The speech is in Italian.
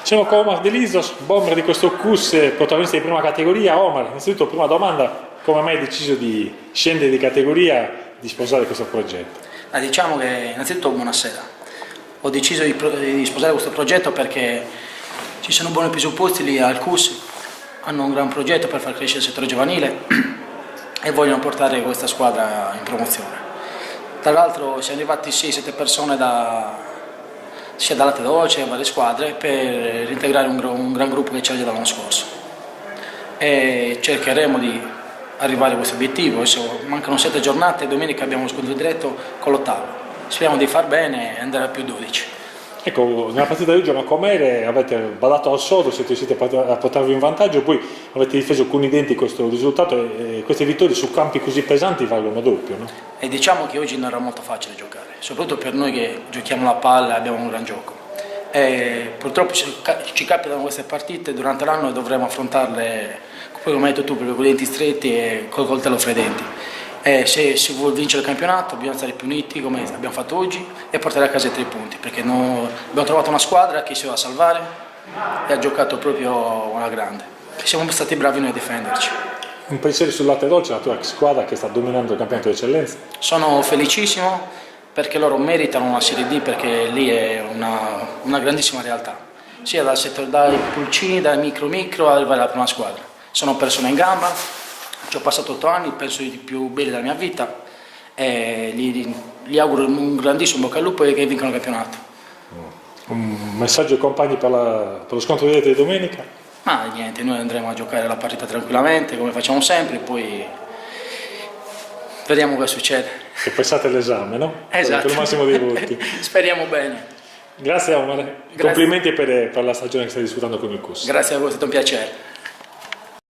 Siamo con Omar Delisos, bomber di questo CUS, protagonista di prima categoria. Omar, innanzitutto prima domanda, come mai hai deciso di scendere di categoria, di sposare questo progetto? Diciamo che innanzitutto buonasera. Ho deciso di sposare questo progetto perché ci sono buoni presupposti lì al CUS, hanno un gran progetto per far crescere il settore giovanile e vogliono portare questa squadra in promozione. Tra l'altro siamo arrivati 6-7 persone sia dalla Tedo sia da varie squadre per reintegrare un gran gruppo che c'era già dall'anno scorso e cercheremo di arrivare a questo obiettivo. Adesso mancano 7 giornate, domenica abbiamo lo scontro diretto con l'ottavo, speriamo di far bene e andare a più 12. Ecco, nella partita di oggi a Macomere avete badato al sodo, siete riusciti a portarvi in vantaggio, poi avete difeso con i denti questo risultato e queste vittorie su campi così pesanti valgono doppio, no? E diciamo che oggi non era molto facile giocare, soprattutto per noi che giochiamo la palla e abbiamo un gran gioco. E purtroppo ci capitano queste partite durante l'anno e dovremo affrontarle, come hai detto tu, proprio con i denti stretti e col coltello fra i denti. E se si vuole vincere il campionato bisogna stare più uniti come abbiamo fatto oggi e portare a casa i 3 punti, perché abbiamo trovato una squadra che si va a salvare e ha giocato proprio alla grande. Siamo stati bravi noi a difenderci. Un pensiero sul latte dolce, la tua ex squadra che sta dominando il campionato di eccellenza? Sono felicissimo perché loro meritano una Serie D, perché lì è una grandissima realtà, sia dal settore, dai pulcini, dai micro arrivare alla prima squadra. Sono persone in gamba. Ci ho passato 8 anni, penso i più belli della mia vita e gli auguro un grandissimo bocca al lupo e che vincano il campionato. Un messaggio ai compagni per lo scontro diretto di domenica? Ma niente, noi andremo a giocare la partita tranquillamente come facciamo sempre, poi vediamo cosa succede. E passate l'esame, no? Esatto. Per il massimo dei voti. Speriamo bene. Grazie Omar, complimenti per la stagione che stai disputando con il CUS. Grazie a voi, è stato un piacere.